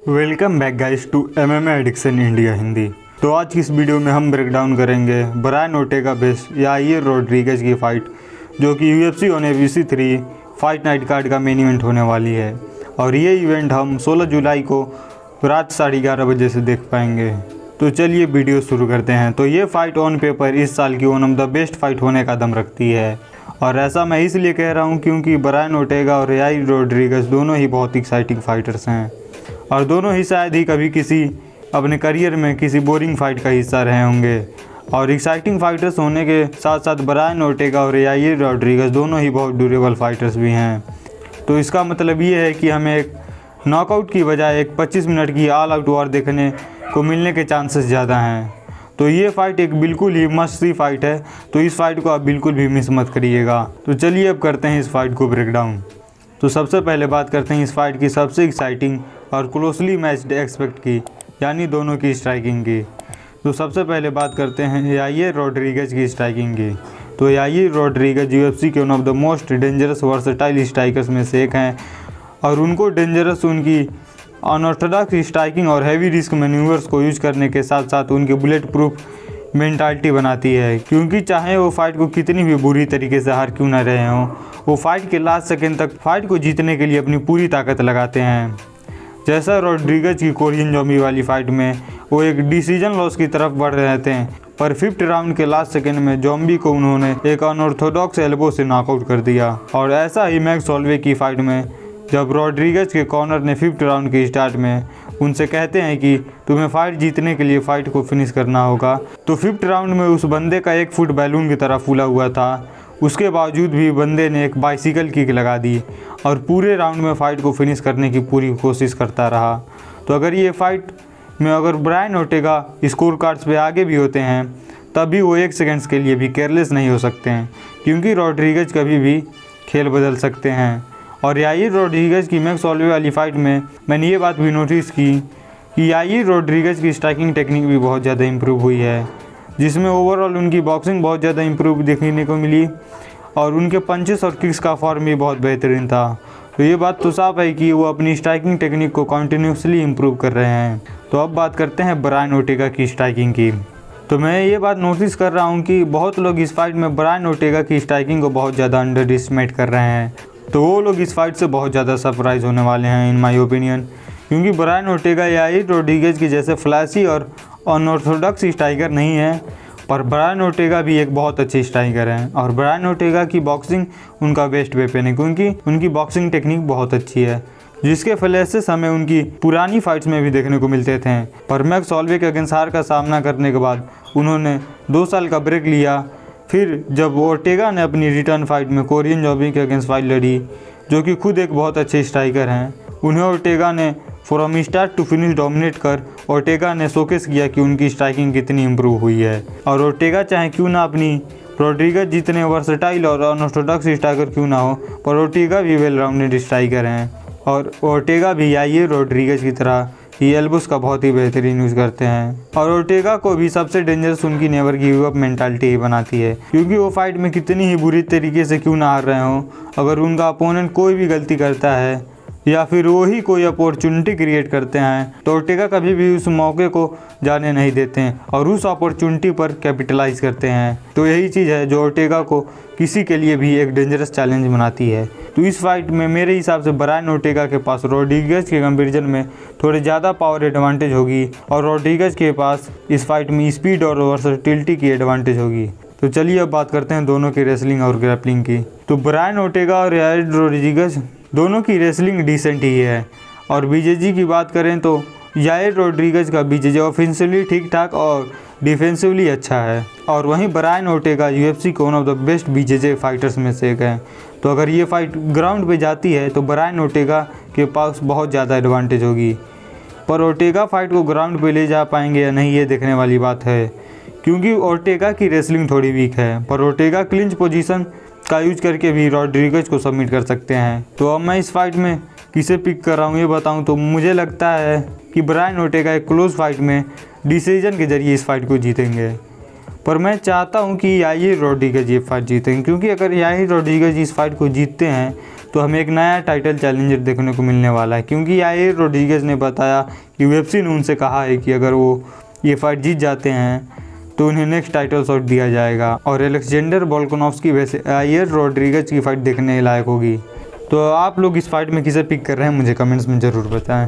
Welcome back guys to MMA addiction India Hindi. तो आज की इस वीडियो में हम ब्रेक डाउन करेंगे ब्रायन ओर्टेगा बेस याइर रोड्रिगेज की फ़ाइट, जो कि UFC on ABC 3 fight night card का मेन इवेंट होने वाली है। और ये इवेंट हम 16 जुलाई को रात 11:30 बजे से देख पाएंगे। तो चलिए वीडियो शुरू करते हैं। तो ये फ़ाइट ऑन पेपर इस साल की one of the best fight होने का दम रखती है, और ऐसा मैं इसलिए कह रहा हूँ क्योंकि ब्रायन ओर्टेगा और याइर रोड्रिगेज दोनों ही बहुत एक्साइटिंग फाइटर्स हैं, और दोनों ही शायद ही कभी किसी अपने करियर में किसी बोरिंग फाइट का हिस्सा रहे होंगे। और एक्साइटिंग फाइटर्स होने के साथ साथ ब्रायन ओर्टेगा और याइर रोड्रिगेज दोनों ही बहुत ड्यूरेबल फाइटर्स भी हैं। तो इसका मतलब ये है कि हमें एक नॉकआउट की बजाय एक 25 मिनट की ऑल आउट वॉर देखने को मिलने के चांसेस ज़्यादा हैं। तो ये फ़ाइट एक बिल्कुल ही मस्ट सी फाइट है, तो इस फाइट को आप बिल्कुल भी मिस मत करिएगा। तो चलिए अब करते हैं इस फाइट को ब्रेक डाउन। तो सबसे पहले बात करते हैं इस फाइट की सबसे एक्साइटिंग और क्लोजली मैच्ड एस्पेक्ट की, यानी दोनों की स्ट्राइकिंग की। तो सबसे पहले बात करते हैं याइर रोड्रिगेज की स्ट्राइकिंग की। तो याइर रोड्रिगेज UFC के one of the most dangerous versatile strikers में से एक हैं, और उनको डेंजरस उनकी अनऑर्थोडॉक्स स्ट्राइकिंग और हैवी रिस्क मैन्यूवर्स को यूज करने के साथ साथ उनकी बुलेट प्रूफ मेंटालिटी बनाती है। क्योंकि चाहे वो फाइट को कितनी भी बुरी तरीके से हार क्यों ना रहे हों, वो फाइट के लास्ट सेकेंड तक फाइट को जीतने के लिए अपनी पूरी ताकत लगाते हैं। जैसा रोड्रिगेज की कोरियन ज़ॉम्बी वाली फाइट में वो एक डिसीजन लॉस की तरफ बढ़ रहे थे, पर 5th राउंड के लास्ट सेकेंड में ज़ॉम्बी को उन्होंने एक अनऑर्थोडॉक्स एल्बो से नॉकआउट कर दिया। और ऐसा ही मैक्स होलोवे की फाइट में जब रोड्रिगेज के कॉर्नर ने 5th राउंड के स्टार्ट में उनसे कहते हैं कि तुम्हें फाइट जीतने के लिए फ़ाइट को फिनिश करना होगा, तो 5th राउंड में उस बंदे का 1 फुट बैलून की तरह फूला हुआ था। उसके बावजूद भी बंदे ने एक बाइसिकल किक लगा दी और पूरे राउंड में फ़ाइट को फिनिश करने की पूरी कोशिश करता रहा। तो अगर ये फाइट में अगर ब्रायन ओर्टेगा स्कोर कार्ड्स पे आगे भी होते हैं, तब भी वो 1 सेकेंड्स के लिए भी केयरलेस नहीं हो सकते हैं, क्योंकि रोड्रिगेज कभी भी खेल बदल सकते हैं। और याइर रोड्रिगेज की मैक्स होलोवे वाली फ़ाइट में मैंने ये बात भी नोटिस की कि याइर रोड्रिगेज की स्ट्राइकिंग टेक्निक भी बहुत ज़्यादा इम्प्रूव हुई है, जिसमें ओवरऑल उनकी बॉक्सिंग बहुत ज़्यादा इम्प्रूव देखने को मिली, और उनके पंचेस और किक्स का फॉर्म भी बहुत बेहतरीन था। तो ये बात तो साफ है कि वो अपनी स्ट्राइकिंग टेक्निक को कंटिन्यूसली इम्प्रूव कर रहे हैं। तो अब बात करते हैं ब्रायन ओर्टेगा की स्ट्राइकिंग की। तो मैं ये बात नोटिस कर रहा हूँ कि बहुत लोग इस फाइट में ब्रायन ओर्टेगा की स्ट्राइकिंग को बहुत ज़्यादा अंडर एस्टिमेट कर रहे हैं। तो वो लोग इस फाइट से बहुत ज़्यादा सरप्राइज होने वाले हैं इन माई ओपिनियन, क्योंकि ब्रायन ओर्टेगा याइर रोड्रिगेज की जैसे फ्लैशी और अनऑर्थोडॉक्स स्ट्राइकर नहीं है, पर ब्रायन ओर्टेगा भी एक बहुत अच्छे स्ट्राइकर हैं। और ब्रायन ओर्टेगा की बॉक्सिंग उनका बेस्ट वेपन है, क्योंकि उनकी बॉक्सिंग टेक्निक बहुत अच्छी है, जिसके फ्लैशेस हमें उनकी पुरानी फाइट्स में भी देखने को मिलते थे। पर मैक्स होलोवे के अगेंस्ट हार का सामना करने के बाद उन्होंने 2 साल का ब्रेक लिया। फिर जब ओर्टेगा ने अपनी रिटर्न फाइट में कोरियन ज़ॉम्बी के अगेंस्ट फाइट लड़ी, जो कि खुद एक बहुत अच्छे स्ट्राइकर हैं, उन्हें ओर्टेगा ने from start to finish dominate कर ओर्टेगा ने शोकेस किया कि उनकी स्ट्राइकिंग कितनी इम्प्रूव हुई है। और ओर्टेगा चाहे क्यों ना अपनी रोड्रिगेज जितने वर्सेटाइल और अनऑर्थोडॉक्स स्ट्राइकर क्यों ना हो, पर ओर्टेगा भी वेल राउंडेड स्ट्राइकर हैं, और ओर्टेगा भी याइर रोड्रिगेज की तरह ये एल्बोस का बहुत ही बेहतरीन यूज़ करते हैं। और ओर्टेगा को भी सबसे डेंजरस उनकी नेवर गिव अप मेंटालिटी ही बनाती है, क्योंकि वो फाइट में कितनी ही बुरी तरीके से क्यों ना हार रहे हों, अगर उनका अपोनेंट कोई भी गलती करता है या फिर वो ही कोई अपॉर्चुनिटी क्रिएट करते हैं, तो ओर्टेगा कभी भी उस मौके को जाने नहीं देते हैं और उस अपॉर्चुनिटी पर कैपिटलाइज करते हैं। तो यही चीज़ है जो ओर्टेगा को किसी के लिए भी एक डेंजरस चैलेंज बनाती है। तो इस फाइट में मेरे हिसाब से ब्रायन ओर्टेगा के पास रोड्रिगेज के कंपैरिजन में थोड़े ज़्यादा पावर एडवांटेज होगी, और रोड्रिगेज के पास इस फाइट में स्पीड और वर्सेटिलिटी की एडवांटेज होगी। तो चलिए अब बात करते हैं दोनों की रेसलिंग और ग्रैपलिंग की। तो ब्रायन ओर्टेगा और याइर रोड्रिगेज दोनों की रेसलिंग डिसेंट ही है, और BJJ की बात करें तो याइर रोड्रिगेज का BJJ ऑफेंसिवली ठीक ठाक और डिफेंसिवली अच्छा है, और वहीं ब्रायन ओर्टेगा UFC के one of the best BJJ fighters में से एक हैं। तो अगर ये फाइट ग्राउंड पे जाती है तो ब्रायन ओर्टेगा के पास बहुत ज़्यादा एडवांटेज होगी, पर ओर्टेगा फाइट को ग्राउंड पे ले जा पाएंगे या नहीं ये देखने वाली बात है, क्योंकि ओर्टेगा की रेसलिंग थोड़ी वीक है, पर ओर्टेगा क्लिंच पोजीशन का यूज करके भी रोड्रिगेज को सबमिट कर सकते हैं। तो अब मैं इस फाइट में किसे पिक कर रहा हूँ ये बताऊँ तो मुझे लगता है कि ब्रायन ओर्टेगा एक क्लोज फाइट में डिसीजन के जरिए इस फाइट को जीतेंगे, पर मैं चाहता हूँ कि याइर रोड्रिगेज ये फाइट जीतेंगे, क्योंकि अगर याइर रोड्रिगेज इस फाइट को जीतते हैं तो हमें एक नया टाइटल चैलेंजर देखने को मिलने वाला है, क्योंकि याइर रोड्रिगेज ने बताया कि UFC ने उनसे कहा है कि अगर वो ये फाइट जीत जाते हैं तो उन्हें नेक्स्ट टाइटल शॉट दिया जाएगा। और अलेक्जेंडर वोल्कानोव्स्की वैसे याइर रोड्रिगेज की फ़ाइट देखने लायक होगी। तो आप लोग इस फाइट में किसे पिक कर रहे हैं मुझे कमेंट्स में ज़रूर बताएं।